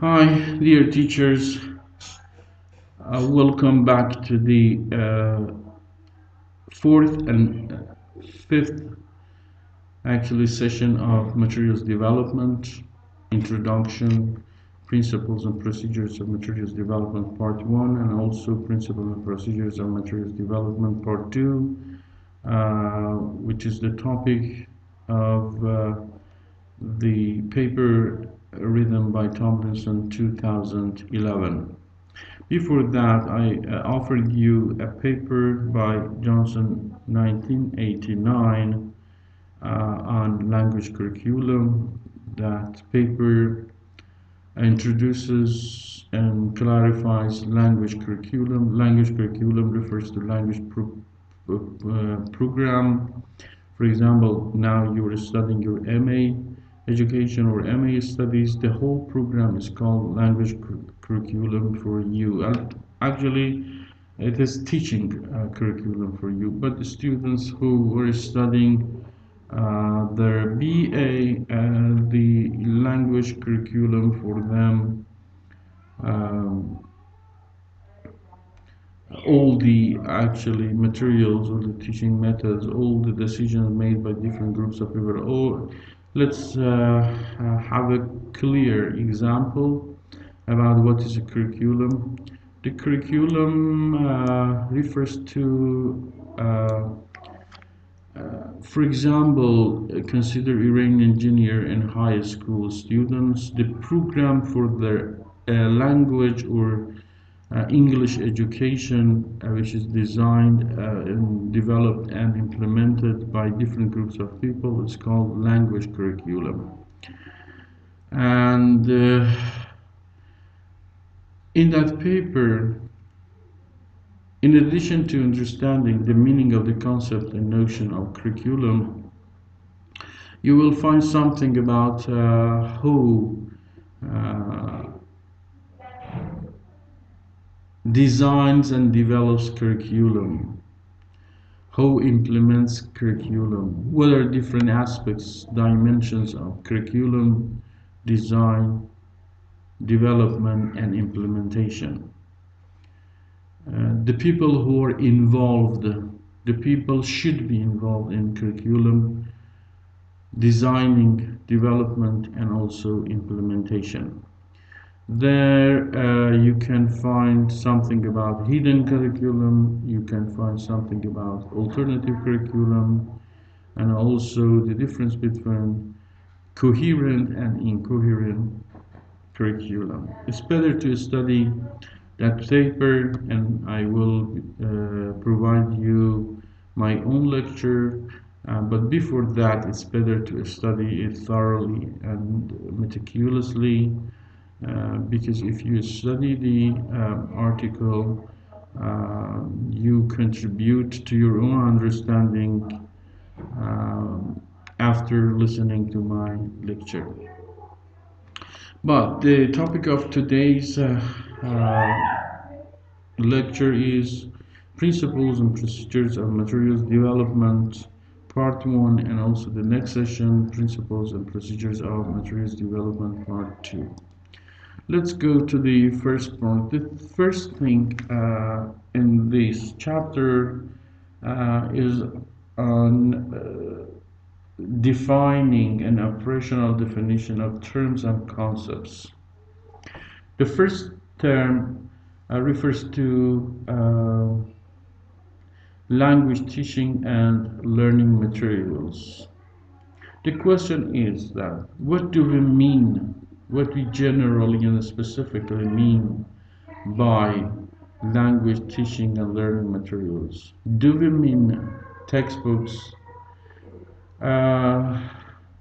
Hi, dear teachers. Welcome back to the fourth and fifth, session of materials development, introduction, principles and procedures of materials development part 1, and also principles and procedures of materials development part 2, which is the topic of the paper written by Tomlinson 2011. Before that, I offered you a paper by Johnson 1989 on language curriculum. That paper introduces and clarifies language curriculum. Language curriculum refers to language program. For example, now you're studying your MA education or MA studies. The whole program is called language curriculum for you. Actually, it is teaching curriculum for you, but the students who are studying their BA, the language curriculum for them, all the materials, all the teaching methods, all the decisions made by different groups of people. Let's have a clear example about what is a curriculum. The curriculum refers to, for example, consider Iranian engineer and high school students. The program for their language or English education, which is designed and developed and implemented by different groups of people, is called language curriculum. And in that paper, in addition to understanding the meaning of the concept and notion of curriculum, you will find something about who designs and develops curriculum, who implements curriculum, what are different aspects, dimensions of curriculum, design, development, and implementation. The people who are involved, the people should be involved in curriculum, designing, development, and also implementation. There you can find something about hidden curriculum, you can find something about alternative curriculum, and also the difference between coherent and incoherent curriculum. It's better to study that paper, and I will provide you my own lecture, but before that it's better to study it thoroughly and meticulously. Because if you study the article, you contribute to your own understanding after listening to my lecture. But the topic of today's lecture is Principles and Procedures of Materials Development, Part 1, and also the next session, Principles and Procedures of Materials Development, Part 2. Let's go to the first part. The first thing in this chapter is on defining an operational definition of terms and concepts. The first term refers to language teaching and learning materials. The question is that what do we mean, what we generally and specifically mean by language teaching and learning materials? Do we mean textbooks?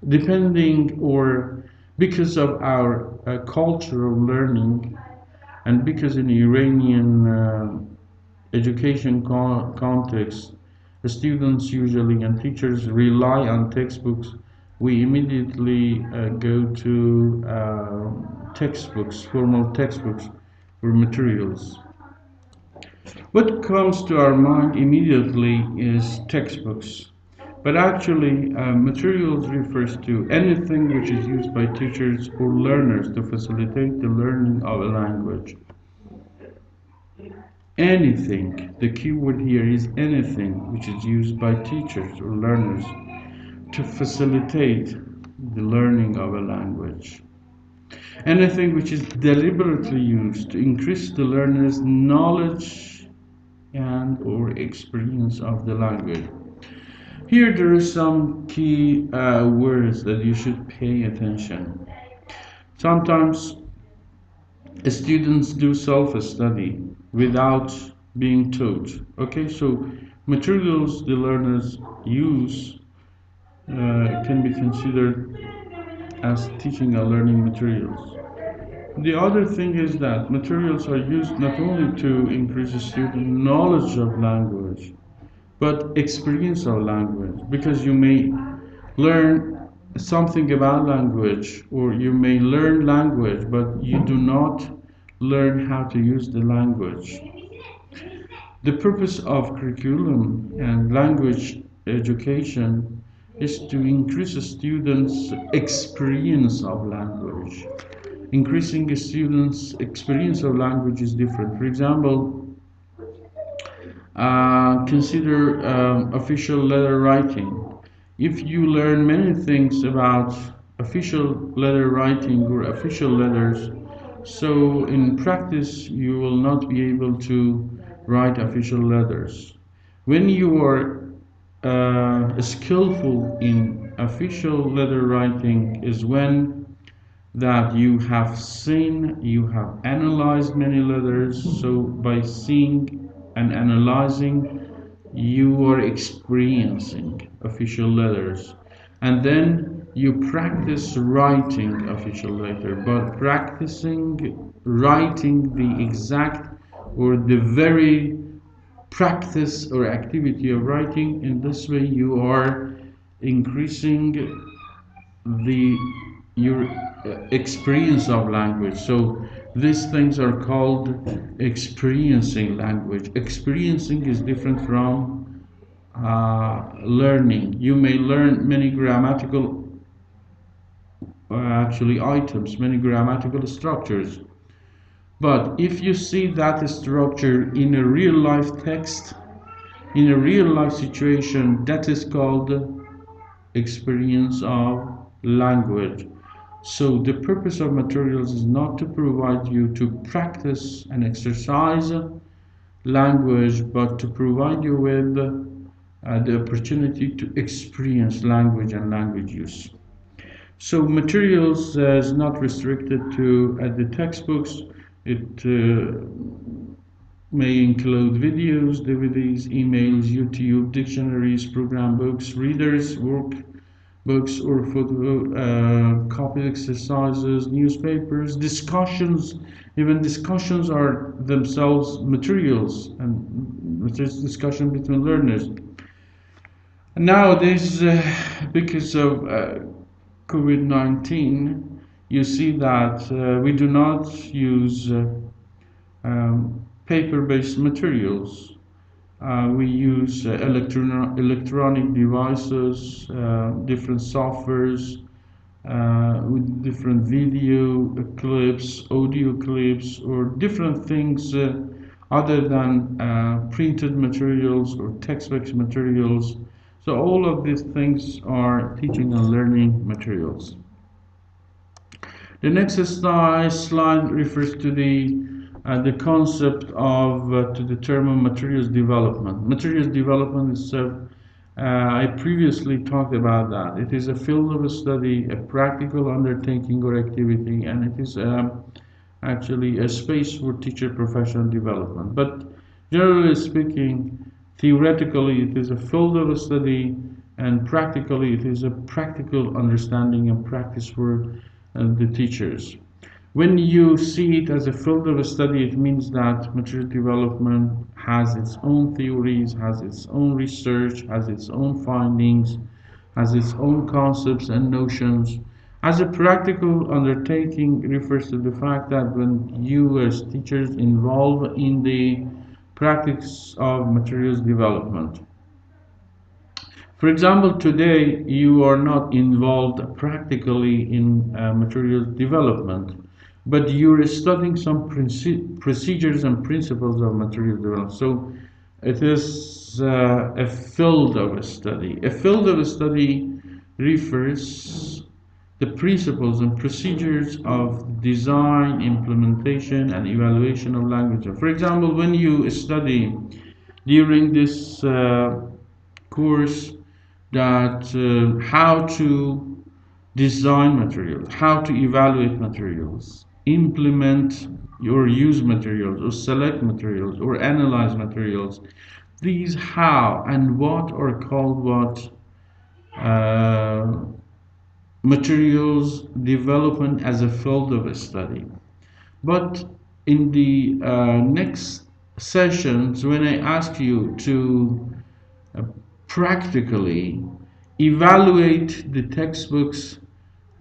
Depending or because of our culture of learning, and because in the Iranian education context, the students usually and teachers rely on textbooks, we immediately go to textbooks, formal textbooks for materials. What comes to our mind immediately is textbooks. But actually, materials refers to anything which is used by teachers or learners to facilitate the learning of a language. Anything, the key word here is anything which is used by teachers or learners to facilitate the learning of a language. Anything which is deliberately used to increase the learner's knowledge and or experience of the language. Here there are some key words that you should pay attention. Sometimes students do self-study without being taught. Okay, so materials the learners use can be considered as teaching and learning materials. The other thing is that materials are used not only to increase the student knowledge of language, but experience of language, because you may learn something about language, or you may learn language, but you do not learn how to use the language. The purpose of curriculum and language education is to increase a student's experience of language. Increasing a student's experience of language is different. For example, consider official letter writing. If you learn many things about official letter writing or official letters, so in practice you will not be able to write official letters. When you are skillful in official letter writing is when that you have seen, you have analyzed many letters, so by seeing and analyzing you are experiencing official letters, and then you practice writing official letter, but practicing writing the exact or the very practice or activity of writing. In this way you are increasing your experience of language. So these things are called experiencing language. Experiencing is different from learning. You may learn many grammatical items, many grammatical structures, but if you see that structure in a real life text, in a real life situation, that is called experience of language. So the purpose of materials is not to provide you to practice and exercise language, but to provide you with the opportunity to experience language and language use. So materials is not restricted to the textbooks. It may include videos, DVDs, emails, YouTube, dictionaries, program books, readers, workbooks, or copy exercises, newspapers, discussions. Even discussions are themselves materials, and there's discussion between learners. Nowadays, because of COVID-19, you see that we do not use paper-based materials. We use electronic devices, different softwares, with different video clips, audio clips, or different things other than printed materials or text-based materials. So all of these things are teaching and learning materials. The next slide refers to the concept of to determine materials development. Materials development is I previously talked about that. It is a field of study, a practical undertaking or activity, and it is actually a space for teacher professional development. But generally speaking, theoretically it is a field of study, and practically it is a practical understanding and practice for the teachers. When you see it as a field of study, it means that material development has its own theories, has its own research, has its own findings, has its own concepts and notions. As a practical undertaking refers to the fact that when you as teachers involve in the practice of materials development. For example, today you are not involved practically in materials development, but you're studying some procedures and principles of material development. So it is a field of study. A field of study refers the principles and procedures of design, implementation, and evaluation of language. For example, when you study during this course that how to design materials, how to evaluate materials, implement or use materials, or select materials, or analyze materials, these how and what are called what materials development as a field of study. But in the next sessions, when I ask you to practically evaluate the textbooks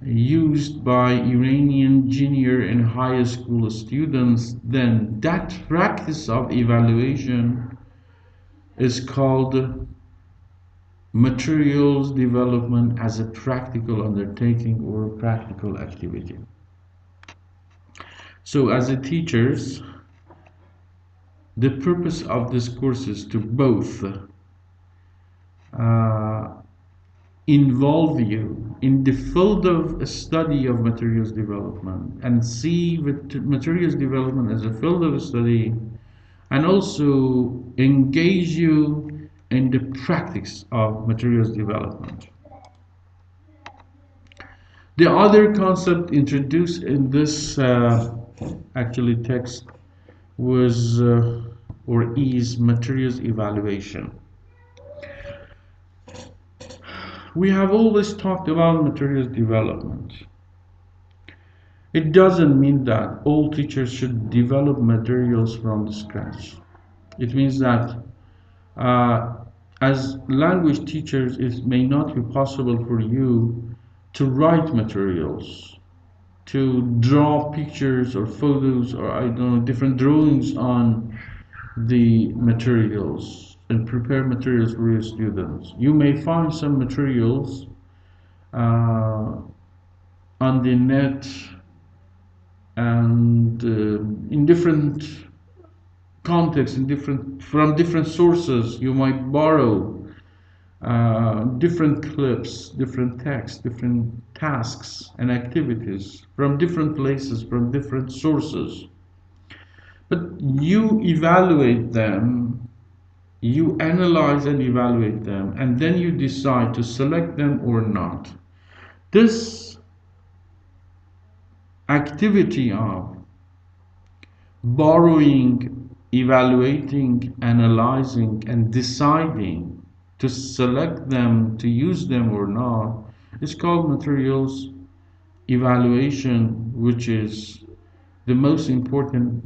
used by Iranian junior and high school students, then that practice of evaluation is called materials development as a practical undertaking or practical activity. So as a teachers, the purpose of this course is to both involve you in the field of study of materials development and see materials development as a field of study, and also engage you in the practice of materials development. The other concept introduced in this actually text was or is materials evaluation. We have always talked about materials development. It doesn't mean that all teachers should develop materials from the scratch. It means that as language teachers, it may not be possible for you to write materials, to draw pictures or photos or I don't know, different drawings on the materials and prepare materials for your students. You may find some materials on the net and in different contexts, from different sources. You might borrow different clips, different texts, different tasks and activities from different places, from different sources. But you evaluate them, you analyze and evaluate them, and then you decide to select them or not. This activity of borrowing, evaluating, analyzing, and deciding to select them, to use them or not, is called materials evaluation, which is the most important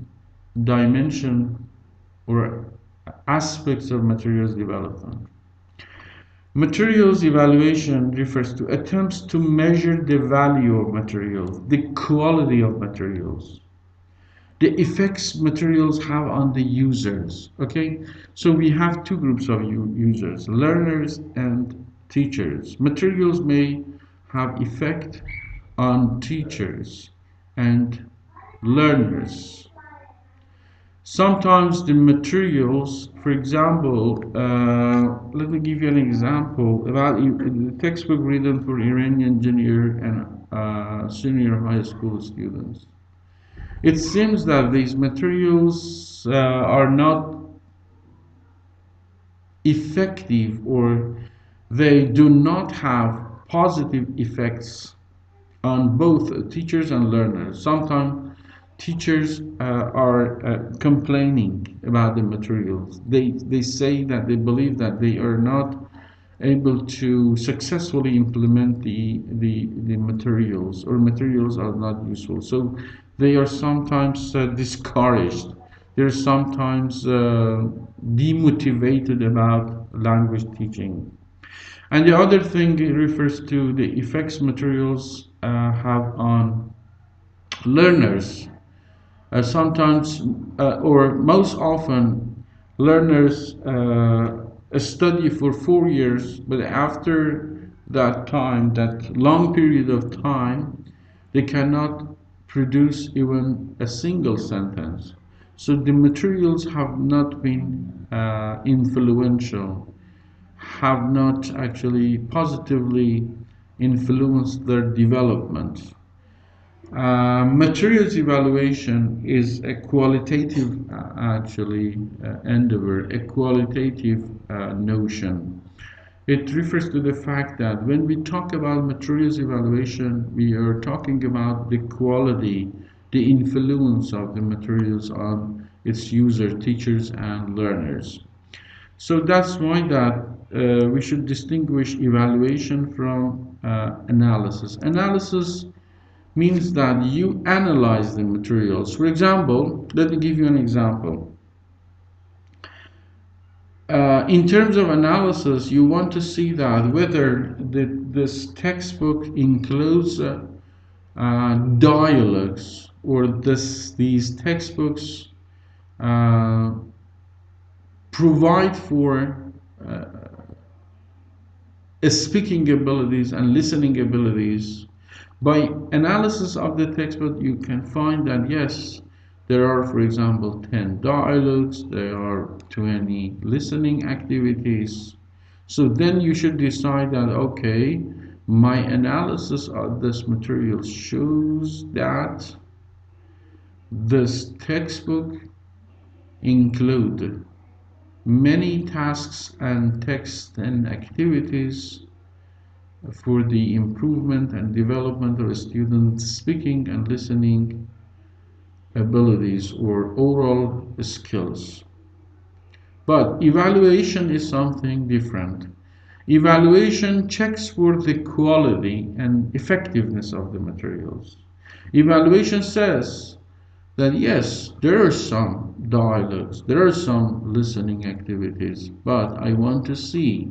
dimension or aspects of materials development. Materials evaluation refers to attempts to measure the value of materials, the quality of materials, the effects materials have on the users. Okay, so we have two groups of users, learners and teachers. Materials may have effect on teachers and learners. Sometimes the materials, for example, let me give you an example about the textbook written for Iranian junior and senior high school students. It seems that these materials are not effective, or they do not have positive effects on both teachers and learners. Sometimes teachers are complaining about the materials. They say that they believe that they are not able to successfully implement the materials, or materials are not useful. So they are sometimes discouraged. They're sometimes demotivated about language teaching. And the other thing refers to the effects materials have on learners. Sometimes or most often learners study for 4 years, but after that time, that long period of time, they cannot produce even a single sentence. So the materials have not been influential, have not actually positively influenced their development. Materials evaluation is a qualitative endeavor, a qualitative notion. It refers to the fact that when we talk about materials evaluation, we are talking about the quality, the influence of the materials on its users, teachers, and learners. So that's why that we should distinguish evaluation from analysis. Analysis means that you analyze the materials. For example, let me give you an example. In terms of analysis, you want to see that whether this textbook includes dialogues, or these textbooks provide for speaking abilities and listening abilities. By analysis of the textbook, you can find that yes, there are, for example, 10 dialogues, there are 20 listening activities. So then you should decide that, okay, my analysis of this material shows that this textbook includes many tasks and text and activities for the improvement and development of students' speaking and listening abilities or oral skills. But evaluation is something different. Evaluation checks for the quality and effectiveness of the materials. Evaluation says that yes, there are some dialogues, there are some listening activities, but I want to see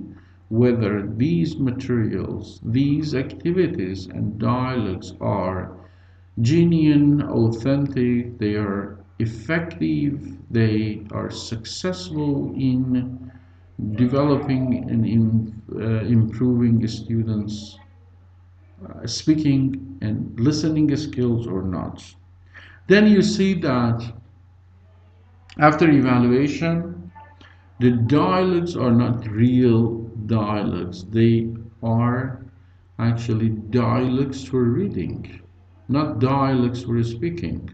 whether these materials, these activities and dialogues are genuine, authentic, they are effective, they are successful in developing and improving students' speaking and listening skills or not. Then you see that after evaluation, the dialogues are not real dialogues. They are actually dialogues for reading, not dialogues for speaking.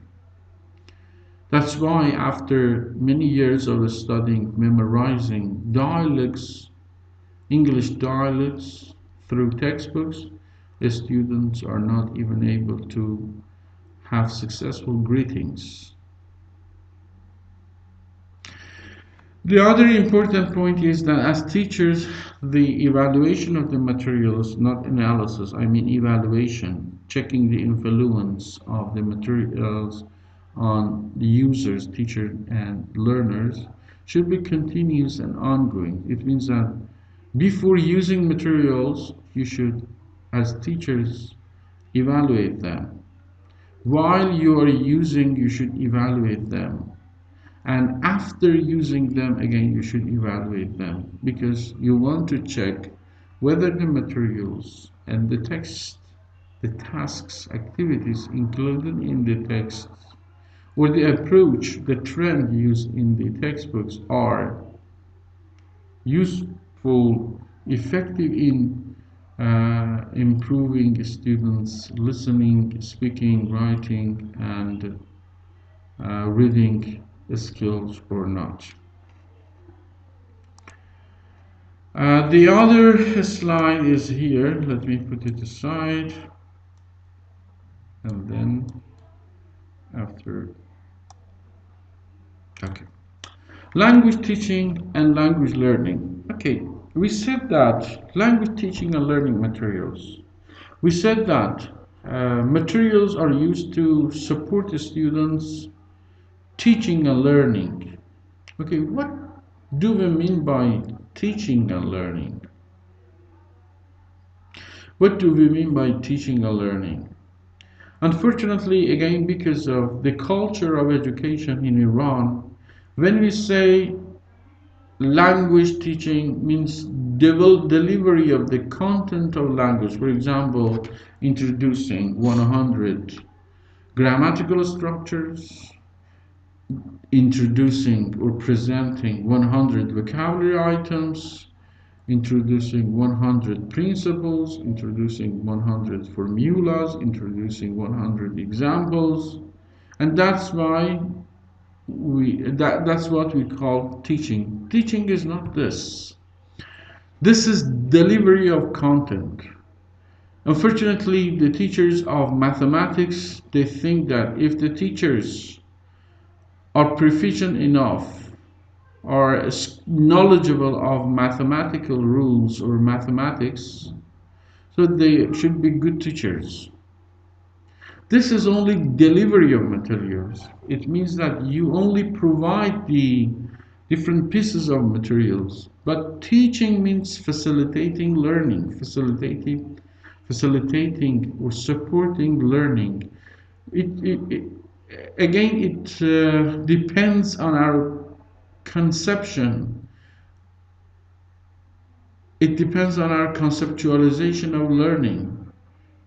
That's why after many years of studying, memorizing dialects, English dialects through textbooks, students are not even able to have successful greetings. The other important point is that as teachers, the evaluation of the materials, not analysis, I mean evaluation, checking the influence of the materials on the users, teachers, and learners, should be continuous and ongoing. It means that before using materials, you should, as teachers, evaluate them. While you are using, you should evaluate them. And after using them again, you should evaluate them, because you want to check whether the materials and the text, the tasks, activities included in the text, or the approach, the trend used in the textbooks are useful, effective in improving students' listening, speaking, writing, and reading skills or not. The other slide is here. Let me put it aside. And then after, okay. Language teaching and language learning. Okay, we said that language teaching and learning materials. We said that materials are used to support the students' teaching and learning. Okay, what do we mean by teaching and learning? What do we mean by teaching and learning? Unfortunately, again, because of the culture of education in Iran, when we say language teaching means delivery of the content of language. For example, introducing 100 grammatical structures, introducing or presenting 100 vocabulary items, introducing 100 principles, introducing 100 formulas, introducing 100 examples. And that's why that's what we call teaching. Teaching is not this. This is delivery of content. Unfortunately, the teachers of mathematics, they think that if the teachers are proficient enough, are knowledgeable of mathematical rules or mathematics, so they should be good teachers. This is only delivery of materials. It means that you only provide the different pieces of materials. But teaching means facilitating learning, facilitating or supporting learning. It depends on our conception. It depends on our conceptualization of learning.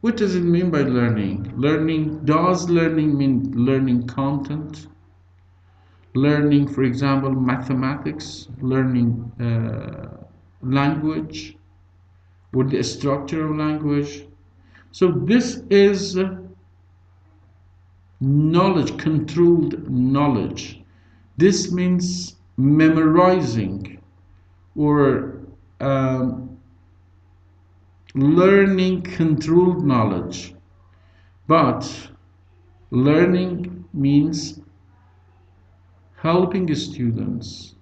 What does it mean by learning? Does learning mean learning content? Learning, for example, mathematics, learning language, or the structure of language. So this is knowledge, controlled knowledge. This means memorizing or learning controlled knowledge. But learning means helping students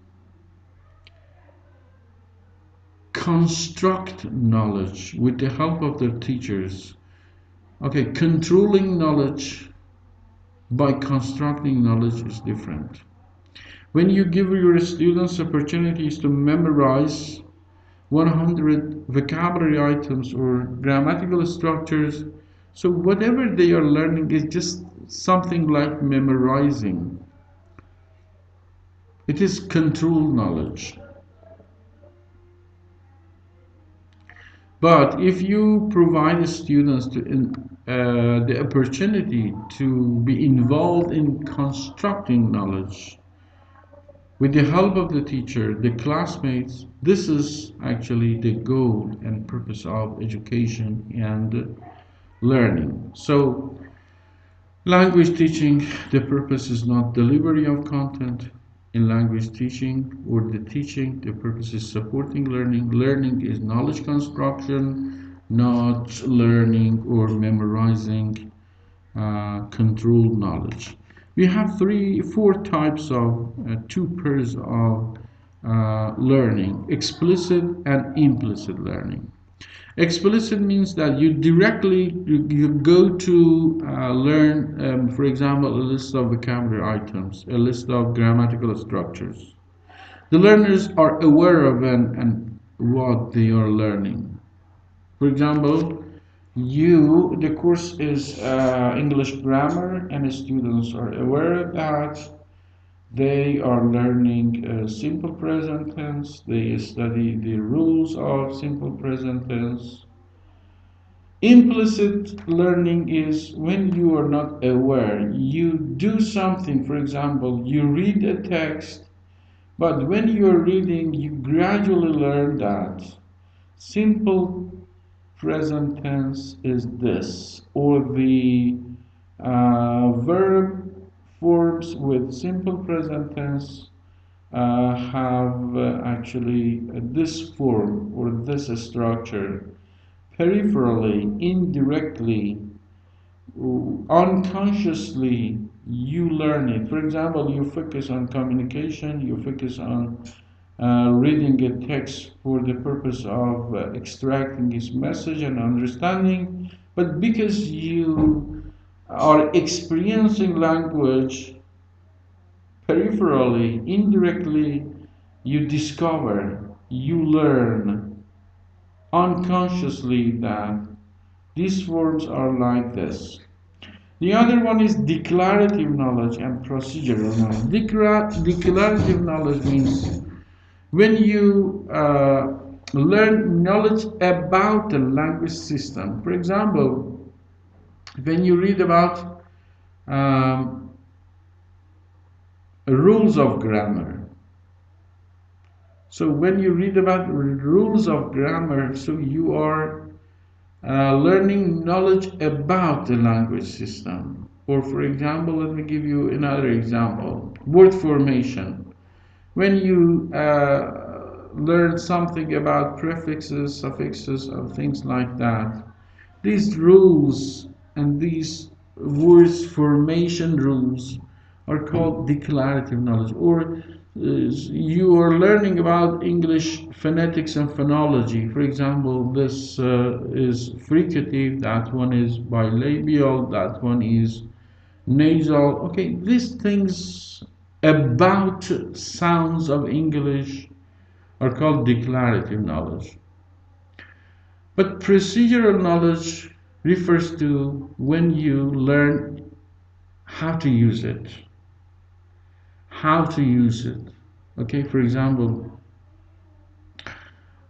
construct knowledge with the help of their teachers. Okay, controlling knowledge by constructing knowledge is different. When you give your students opportunities to memorize 100 vocabulary items or grammatical structures, so whatever they are learning is just something like memorizing. It is controlled knowledge. But if you provide students the opportunity to be involved in constructing knowledge with the help of the teacher, the classmates, this is actually the goal and purpose of education and learning. So, language teaching, the purpose is not delivery of content. In language teaching or the teaching, the purpose is supporting learning. Learning is knowledge construction, not learning or memorizing controlled knowledge. We have four types of two pairs of learning: explicit and implicit learning. Explicit means that you go to learn, for example, a list of vocabulary items, a list of grammatical structures. The learners are aware of and what they are learning. For example, the course is English grammar, and the students are aware that they are learning simple present tense. They study the rules of simple present tense. Implicit learning is when you are not aware. You do something, for example, you read a text, but when you are reading, you gradually learn that simple present tense is this, or the verb forms with simple present tense have actually this form or this structure. Peripherally, indirectly, unconsciously, you learn it. For example, you focus on communication, you focus on reading a text for the purpose of extracting its message and understanding, but because you are experiencing language peripherally, indirectly, you discover, you learn unconsciously that these forms are like this. The other one is declarative knowledge and procedural knowledge. Declarative knowledge means When you learn knowledge about the language system, for example, when you read about rules of grammar. So when you read about rules of grammar, so you are learning knowledge about the language system. Or for example, let me give you another example. Word formation. When you learn something about prefixes, suffixes, or things like that, these rules and these words formation rules are called declarative knowledge. Or you are learning about English phonetics and phonology. For example, this is fricative, that one is bilabial, that one is nasal. Okay, these things about sounds of English are called declarative knowledge. But procedural knowledge refers to when you learn how to use it. How to use it. Okay, for example,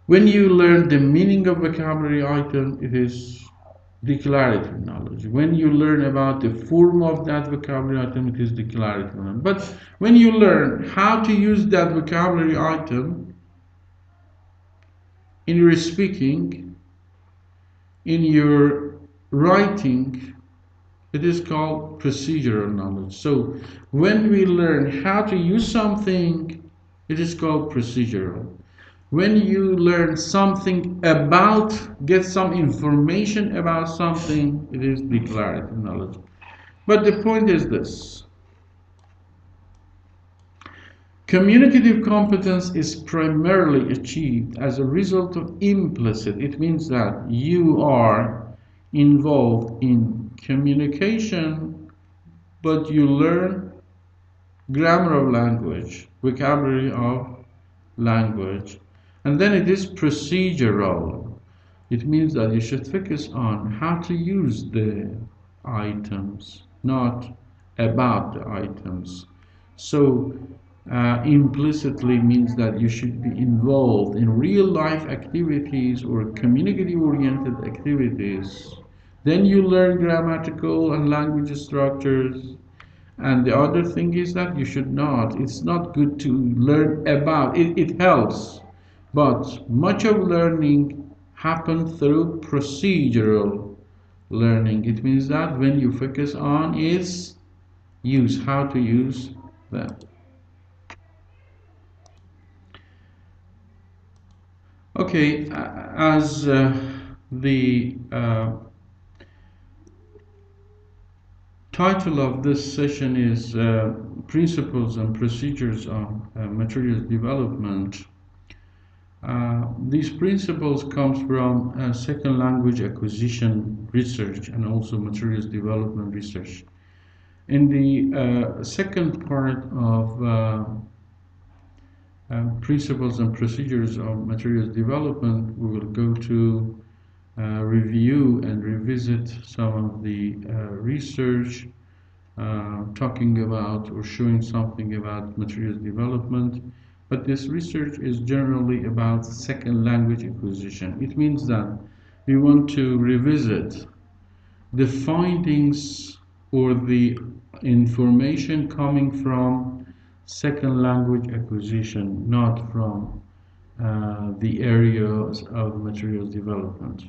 when you learn the meaning of vocabulary item, it is declarative knowledge. When you learn about the form of that vocabulary item, it is declarative knowledge. But when you learn how to use that vocabulary item in your speaking, in your writing, it is called procedural knowledge. So when we learn how to use something, it is called procedural. When you learn something about, get some information about something, it is declarative knowledge. But the point is this. Communicative competence is primarily achieved as a result of implicit. It means that you are involved in communication, but you learn grammar of language, vocabulary of language. And then it is procedural. It means that you should focus on how to use the items, not about the items. So implicitly means that you should be involved in real life activities or community oriented activities. Then you learn grammatical and language structures. And the other thing is that you should not, it's not good to learn about, it helps. But much of learning happens through procedural learning. It means that when you focus on is use, how to use them. Okay, as the title of this session is Principles and Procedures on Materials Development. These principles comes from second language acquisition research and also materials development research. In the second part of principles and procedures of materials development, we will go to review and revisit some of the research talking about or showing something about materials development. But this research is generally about second language acquisition. It means that we want to revisit the findings or the information coming from second language acquisition, not from the areas of materials development.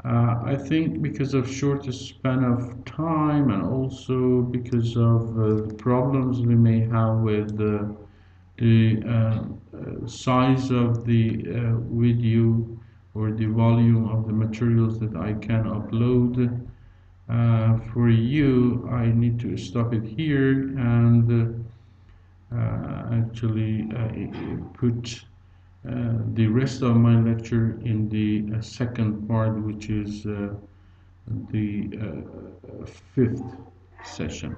I think because of short span of time and also because of the problems we may have with the size of the video or the volume of the materials that I can upload for you, I need to stop it here and actually put the rest of my lecture in the second part, which is the fifth session.